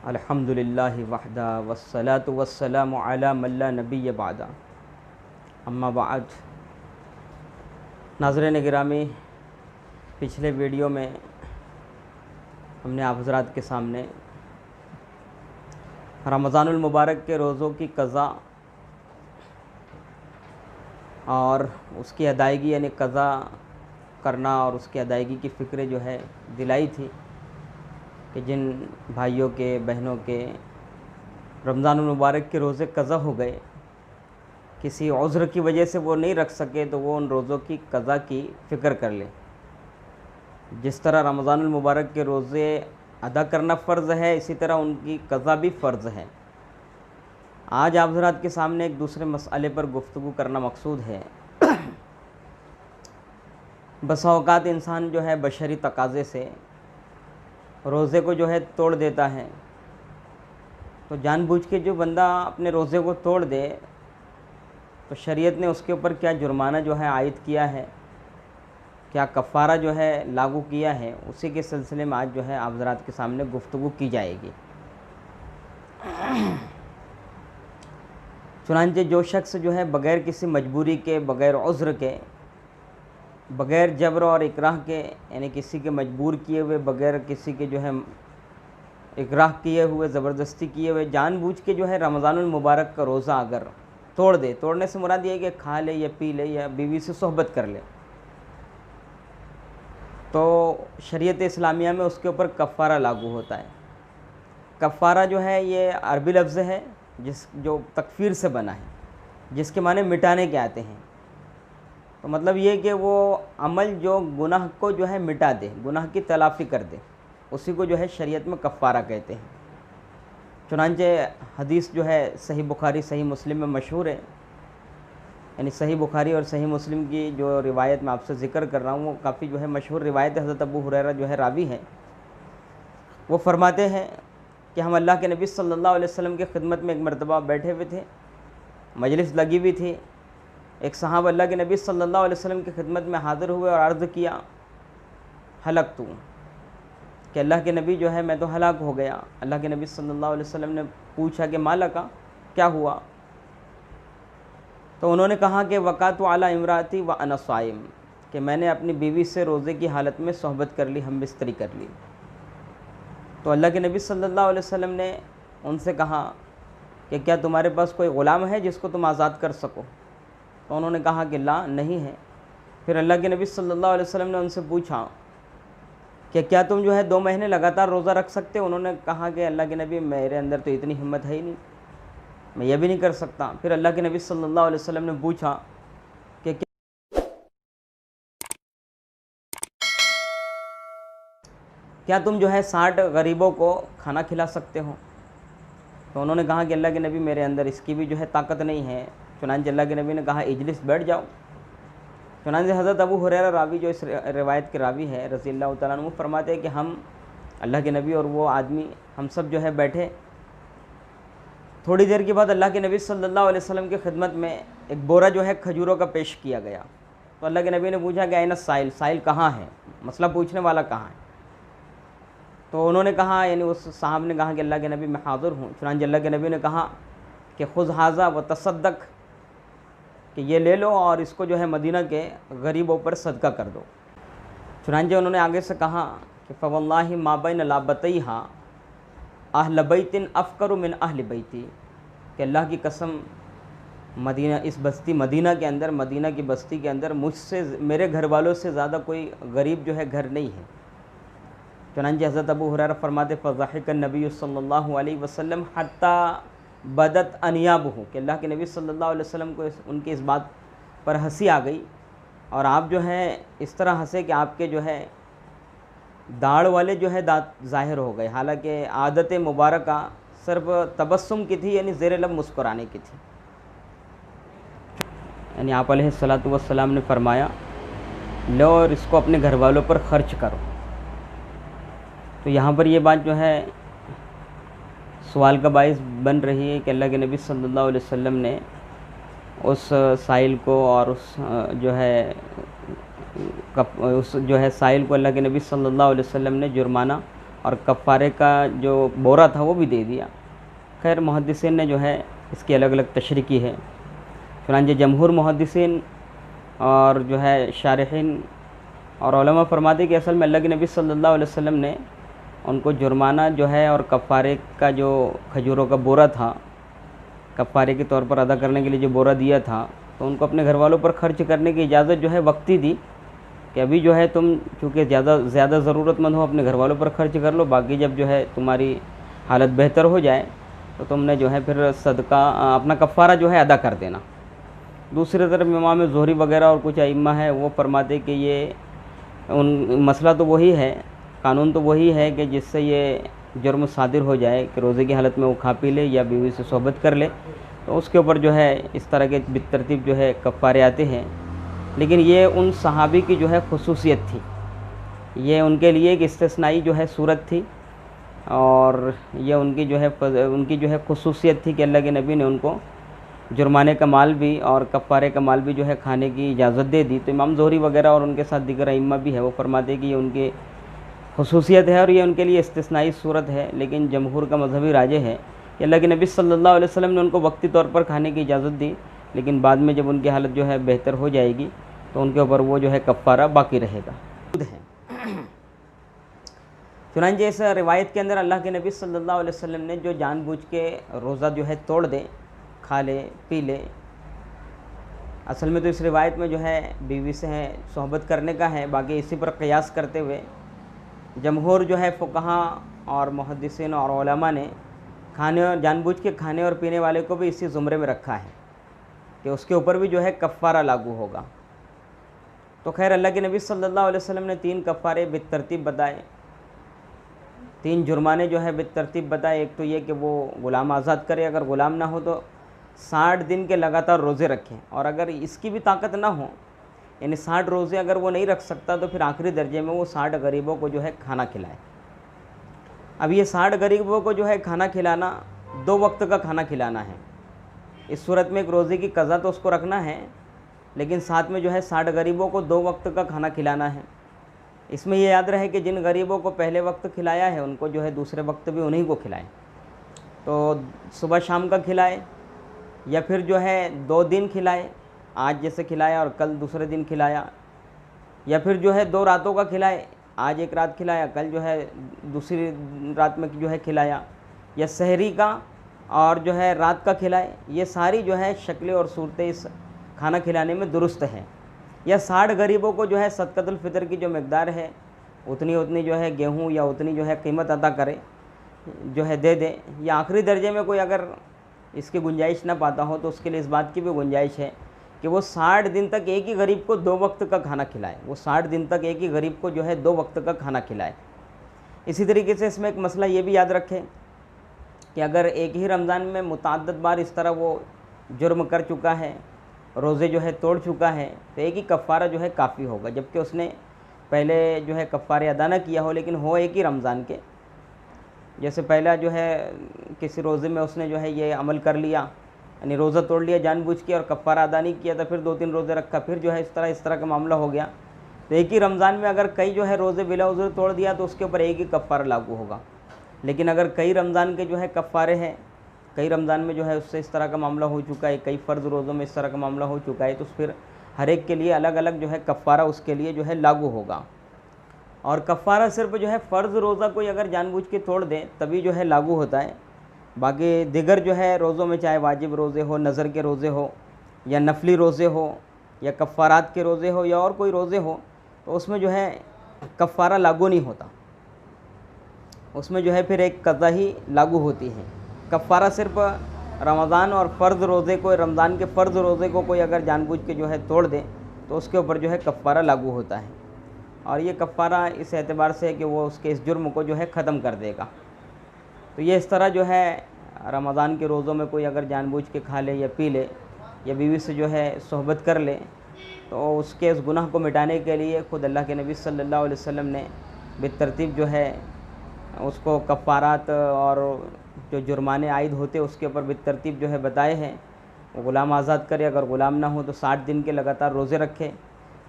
अल्हम्दुलिल्लाहि वहदा वस्सलातु वस्सलामु अला मन ला नबिय्य बअदा अम्मा बाद। नाज़रीन गिरामी, पिछले वीडियो में हमने आप हज़रात के सामने रमज़ानुल मुबारक के रोज़ों की क़ज़ा और उसकी अदायगी यानी क़ज़ा करना और उसकी अदायगी की फ़िक्र जो है दिलाई थी कि जिन भाइयों के बहनों के रमज़ानुल मुबारक के रोज़े क़ज़ा हो गए, किसी उज़्र की वजह से वो नहीं रख सके, तो वो उन रोज़ों की क़ज़ा की फ़िक्र कर ले। जिस तरह रमज़ानुल मुबारक के रोज़े अदा करना फ़र्ज़ है, इसी तरह उनकी क़ज़ा भी फ़र्ज़ है। आज आप हज़रात के सामने एक दूसरे मसले पर गुफ्तगू करना मकसूद है। बसा औक़ात इंसान जो है बशरी तकाज़े से रोज़े को जो है तोड़ देता है, तो जानबूझ के जो बंदा अपने रोज़े को तोड़ दे तो शरीयत ने उसके ऊपर क्या जुर्माना जो है आयद किया है, क्या कफ़ारा जो है लागू किया है, उसी के सिलसिले में आज जो है आप हज़रात के सामने गुफ्तगू की जाएगी। चुनांचे जो शख्स जो है बग़ैर किसी मजबूरी के, बग़ैर उज़्र के, बग़ैर जबर और इकराह के, यानी किसी के मजबूर किए हुए, बग़ैर किसी के जो है इकराह किए हुए, ज़बरदस्ती किए हुए, जानबूझ के जो है रमज़ानुल मुबारक का रोज़ा अगर तोड़ दे, तोड़ने से मुराद ये है कि खा ले या पी ले या बीवी से सोहबत कर ले, तो शरीयत इस्लामिया में उसके ऊपर कफ़ारा लागू होता है। कफ़ारा जो है ये अरबी लफ्ज़ है जो तकफ़ीर से बना है, जिसके माने मिटाने के आते हैं। तो मतलब ये कि वो अमल जो गुनाह को जो है मिटा दे, गुनाह की तलाफ़ी कर दे, उसी को जो है शरीयत में कफ़ारा कहते हैं। चुनांचे हदीस जो है सही बुखारी सही मुस्लिम में मशहूर है, यानी सही बुखारी और सही मुस्लिम की जो रिवायत मैं आपसे ज़िक्र कर रहा हूँ वो काफ़ी जो है मशहूर रिवायत है। हज़रत अबू हुरैरा जो है रावी हैं, वो फरमाते हैं कि हम अल्लाह के नबी सल्लल्लाहु अलैहि वसल्लम की खिदमत में एक मरतबा बैठे हुए थे, मजलिस लगी हुई थी। एक साहब अल्लाह के नबी सल्लल्लाहु अलैहि वसल्लम की खिदमत में हाज़िर हुए और अर्ज़ किया, हलक तू, कि अल्लाह के नबी जो है मैं तो हलाक हो गया। अल्लाह के नबी सल्लल्लाहु अलैहि वसल्लम ने पूछा कि माला का क्या हुआ, तो उन्होंने कहा कि वक़ातु अला इमराती व अना साइम, कि मैंने अपनी बीवी से रोज़े की हालत में सोहबत कर ली, हम बिस्तरी कर ली। तो अल्लाह के नबी सल्लल्लाहु अलैहि वसल्लम ने उनसे कहा कि क्या तुम्हारे पास कोई ग़ुलाम है जिसको तुम आज़ाद कर सको? तो उन्होंने कहा कि ला, नहीं है। फिर अल्लाह के नबी सल्लल्लाहु अलैहि वसल्लम ने उनसे पूछा कि क्या तुम जो है 2 महीने लगातार रोज़ा रख सकते हो? उन्होंने कहा कि अल्लाह के नबी मेरे अंदर तो इतनी हिम्मत है ही नहीं, मैं ये भी नहीं कर सकता। फिर अल्लाह के नबी सल्लल्लाहु अलैहि वसल्लम ने पूछा कि क्या तुम जो है 60 गरीबों को खाना खिला सकते हो? तो उन्होंने कहा कि अल्लाह के नबी मेरे अंदर इसकी भी जो है ताकत नहीं है। चुनांचे अल्लाह के नबी ने कहा इजलिस, बैठ जाओ। चुनांचे हज़रत अबू हुरैरा रावी जो इस रिवायत के रावी है रज़ियल्लाहु तआला अन्हु फरमाते हैं कि हम अल्लाह के नबी और वो आदमी हम सब जो है बैठे। थोड़ी देर के बाद अल्लाह के नबी सल्लल्लाहु अलैहि वसल्लम की खिदमत में एक बोरा जो है खजूरों का पेश किया गया। तो अल्लाह के नबी ने पूछा कि आइना साइल, साइल कहाँ है, मसला पूछने वाला कहाँ है? तो उन्होंने कहा, यानी उस साहब ने कहा कि अल्लाह के नबी मैं हाज़िर हूँ। चुनांचे अल्लाह के नबी ने कहा कि खुज़ हाज़ा व तसद्दक़, कि ये ले लो और इसको जो है मदीना के गरीबों पर सदका कर दो। चुनांचे उन्होंने आगे से कहा कि फ़वल्लाहि मा बैन लाबतैहा अहल बैतिन अफ़करु मिन अहल बैती, कि अल्लाह की कसम मदीना, इस बस्ती मदीना के अंदर, मदीना की बस्ती के अंदर मुझसे, मेरे घर वालों से ज़्यादा कोई गरीब जो है घर नहीं है। चुनांचे हज़रत अबू हुरैरा फरमाते फ़ज़हिक नबी सल्लल्लाहु अलैहि वसल्लम हत्ता बदत अनियाबहु, कि अल्लाह के नबी सल्लल्लाहु अलैहि वसल्लम को उनकी इस बात पर हंसी आ गई और आप जो है इस तरह हंसे कि आपके जो है दाढ़ वाले जो है दांत ज़ाहिर हो गए। हालांकि आदत मुबारका सिर्फ तबस्सुम की थी, यानी ज़ेर लब मुस्कुराने की थी। यानी आप अलैहिस्सलातु वस्सलाम ने फरमाया लो और इसको अपने घर वालों पर ख़र्च करो। तो यहाँ पर ये बात जो है सवाल का बाइस बन रही है कि अल्लाह के नबी सल्लल्लाहु अलैहि वसल्लम ने उस साइल को और उस जो है साइल को अल्लाह के नबी सल्लल्लाहु अलैहि वसल्लम ने जुर्माना और कफ़ारे का जो बोरा था वो भी दे दिया। खैर मुहद्दिसीन ने जो है इसकी अलग अलग तशरीह की है। चुनांचे जमहूर मुहद्दिसीन और जो है शारिहीन और उलमा फरमाते कि असल में अल्लाह के नबी सल्लल्लाहु अलैहि वसल्लम ने उनको जुर्माना जो है और कफ़ारे का जो खजूरों का बोरा था, कफ़ारे के तौर पर अदा करने के लिए जो बोरा दिया था, तो उनको अपने घर वालों पर ख़र्च करने की इजाज़त जो है वक्ती दी कि अभी जो है तुम चूँकि ज़्यादा ज़रूरतमंद हो अपने घर वालों पर ख़र्च कर लो, बाकी जब जो है तुम्हारी हालत बेहतर हो जाए तो तुमने जो है फिर सदका अपना कफ़ारा जो है अदा कर देना। दूसरी तरफ इमाम ज़ुहरी वगैरह और कुछ अइम्मा है वो फरमाते कि ये मसला तो वही है, कानून तो वही है कि जिससे ये जुर्म सादिर हो जाए कि रोज़े की हालत में वो खा पी ले या बीवी से सोहबत कर ले, तो उसके ऊपर जो है इस तरह के बितरतीब जो है कफ़ारे आते हैं। लेकिन ये उन सहाबी की जो है खुसूसियत थी, ये उनके लिए एक इस्तिस्नाई जो है सूरत थी और ये उनकी जो है खुसूसियत थी कि अल्लाह के नबी ने उनको जुर्माने का माल भी और कफ़ारे का माल भी जो है खाने की इजाज़त दे दी। तो इमाम ज़ुहरी वगैरह और उनके साथ दीगर अइम्मा भी है वो फरमाते कि ये उनकी खुसूसियत है और ये उनके लिए इस्तिस्नाई सूरत है। लेकिन जमहूर का मज़हबी राजे है कि अल्लाह के नबी सल्लल्लाहु अलैहि वसल्लम ने उनको वक्ती तौर पर खाने की इजाज़त दी, लेकिन बाद में जब उनकी हालत जो है बेहतर हो जाएगी तो उनके ऊपर वो जो है कफ़ारा बाकी रहेगा। चुनांचे इस रिवायत के अंदर अल्लाह के नबी सल्लल्लाहु अलैहि वसल्लम ने जो जानबूझ के रोज़ा जो है तोड़ दे, खा ले पी ले, असल में तो इस रिवायत में जो है बीवी से है सोहबत करने का है। बाकी इसी पर क़ियास करते हुए जमहूर जो है फ़ुक़हा और मुहद्दिसीन और उलमा ने खाने और जानबूझ के खाने और पीने वाले को भी इसी ज़ुमरे में रखा है कि उसके ऊपर भी जो है कफ़ारा लागू होगा। तो खैर अल्लाह के नबी सल्लल्लाहु अलैहि वसल्लम ने 3 कफ़ारे बितरतीब बताए, 3 जुर्माने जो है बितरतीब बताए। एक तो ये कि वो ग़ुलाम आज़ाद करे, अगर ग़ुलाम ना हो तो 60 दिन के लगातार रोज़े रखें, और अगर इसकी भी ताकत ना हो यानी 60 रोज़े अगर वो नहीं रख सकता तो फिर आखिरी दर्जे में वो 60 गरीबों को जो है खाना खिलाए। अब ये 60 गरीबों को जो है खाना खिलाना 2 वक्त का खाना खिलाना है। इस सूरत में एक रोज़े की कज़ा तो उसको रखना है, लेकिन साथ में जो है 60 गरीबों को 2 वक्त का खाना खिलाना है। इसमें ये याद रहे कि जिन गरीबों को पहले वक्त खिलाया है उनको जो है दूसरे वक्त भी उन्हीं को खिलाए, तो सुबह शाम का खिलाए या फिर जो है 2 दिन खिलाए, आज जैसे खिलाया और कल दूसरे दिन खिलाया, या फिर जो है 2 रातों का खिलाए, आज एक रात खिलाया कल जो है दूसरी रात में जो है खिलाया, या सहरी का और जो है रात का खिलाए। ये सारी जो है शक्लें और सूरतें इस खाना खिलाने में दुरुस्त हैं। या 60 गरीबों को जो है सदक़तुल फ़ितर की जो मकदार है उतनी जो है गेहूँ या उतनी जो है कीमत अदा करे जो है दे दे। या आखिरी दर्जे में कोई अगर इसकी गुंजाइश ना पाता हो तो उसके लिए इस बात की भी गुंजाइश है कि वो 60 दिन तक एक ही गरीब को 2 वक्त का खाना खिलाए, वो 60 दिन तक एक ही गरीब को जो है 2 वक्त का खाना खिलाए। इसी तरीके से इसमें एक मसला ये भी याद रखें कि अगर एक ही रमज़ान में मुतअद्दिद बार इस तरह वो जुर्म कर चुका है, रोज़े जो है तोड़ चुका है, तो एक ही कफ़ारा जो है काफ़ी होगा, जबकि उसने पहले जो है कफ़ारे अदा ना किया हो लेकिन हो एक ही रमज़ान के। जैसे पहला जो है किसी रोज़े में उसने जो है ये अमल कर लिया, यानी रोज़ा तोड़ लिया जानबूझ के और कफ़ारा अदा नहीं किया था, फिर 2-3 रोज़े रखा, फिर जो है इस तरह का मामला हो गया। तो एक ही रमज़ान में अगर कई जो है रोज़े बिला उज़र तोड़ दिया तो उसके ऊपर एक ही कफ़ारा लागू होगा। लेकिन अगर कई रमज़ान के जो है कफ़ारे हैं, कई रमज़ान में जो है उससे इस तरह का मामला हो चुका है, कई फ़र्ज़ रोज़ों में इस तरह का मामला हो चुका है, तो फिर हर एक के लिए अलग अलग जो है कफ़ारा उसके लिए जो है लागू होगा। और कफ़ारा सिर्फ जो है फ़र्ज़ रोज़ा कोई अगर जानबूझ के तोड़ दे तभी जो है लागू होता है। बाकी दिगर जो है रोज़ों में चाहे वाजिब रोज़े हो, नज़र के रोज़े हो या नफली रोज़े हो या कफ़ारात के रोज़े हो या और कोई रोज़े हो, तो उसमें जो है कफ़ारा लागू नहीं होता, उसमें जो है फिर एक कज़ा ही लागू होती है। कफ़ारा सिर्फ रमज़ान और फ़र्ज़ रोज़े को, रमज़ान के फ़र्ज़ रोज़े को कोई अगर जानबूझ के जो है तोड़ दे तो उसके ऊपर जो है कफ़ारा लागू होता है। और ये कफ़ारा इस एतबार से है कि वो उसके इस जुर्म को जो है ख़त्म कर देगा। तो ये इस तरह जो है रमज़ान के रोज़ों में कोई अगर जानबूझ के खा ले या पी ले या बीवी से जो है सोहबत कर ले तो उसके उस गुनाह को मिटाने के लिए ख़ुद अल्लाह के नबी सल्लल्लाहु अलैहि वसल्लम ने बेतरतीब जो है उसको कफ़ारात और जो जुर्माने आयद होते उसके ऊपर बेतरतीब जो है बताए हैं। वो ग़ुलाम आज़ाद करे, अगर ग़ुलाम ना हो तो 60 दिन के लगातार रोज़े रखे।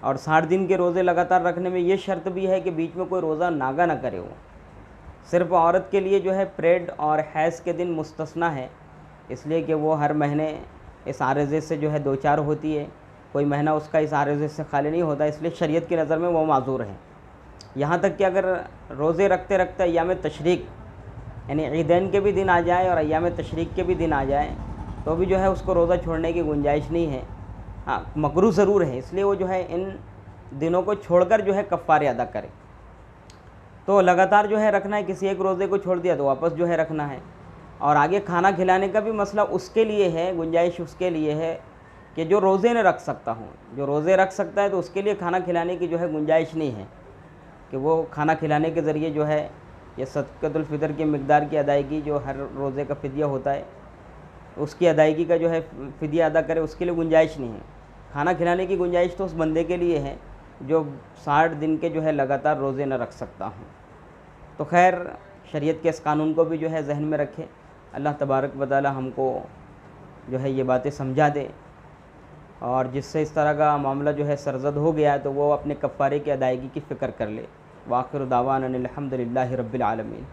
और 60 दिन के रोज़े लगातार रखने में ये शर्त भी है कि बीच में कोई रोज़ा नागा ना करे। वो सिर्फ़ औरत के लिए जो है परेड और हैज़ के दिन मुस्तस्ना है, इसलिए कि वो हर महीने इस आरज़े से जो है दो चार होती है, कोई महीना उसका इस आरज़े से खाली नहीं होता, इसलिए शरीयत की नज़र में वो माज़ूर है। यहाँ तक कि अगर रोज़े रखते रखते अय्याम तशरीक यानी ईदैन के भी दिन आ जाए और अय्याम तशरीक के भी दिन आ जाए तो भी जो है उसको रोज़ा छोड़ने की गुंजाइश नहीं है। हाँ, मकरूह ज़रूर है, इसलिए वो जो है इन दिनों को छोड़कर जो है कफ़ारे अदा करे। तो लगातार जो है रखना है, किसी एक रोज़े को छोड़ दिया तो वापस जो है रखना है। और आगे खाना खिलाने का भी मसला उसके लिए है, गुंजाइश उसके लिए है कि जो रोज़े न रख सकता हूँ, जो रोज़े रख सकता है तो उसके लिए खाना खिलाने की जो है गुंजाइश नहीं है कि वो खाना खिलाने के ज़रिए जो है ये सदक़तुल फ़ितर की मिक़दार की अदायगी, जो हर रोज़े का फ़िदिया होता है उसकी अदायगी का जो है फ़िदिया अदा करे, उसके लिए गुंजाइश नहीं है। खाना खिलाने की गुंजाइश तो उस बंदे के लिए है जो 60 दिन के जो है लगातार रोज़े न रख सकता हूँ। तो खैर, शरीयत के इस कानून को भी जो है जहन में रखें। अल्लाह तबारक व तआला हमको जो है ये बातें समझा दे, और जिससे इस तरह का मामला जो है सरज़द हो गया है तो वो अपने कफ़ारे की अदायगी की फ़िक्र कर ले। वाखिर दावाना अनिल हम्दुलिल्लाहि रब्बिल आलमीन।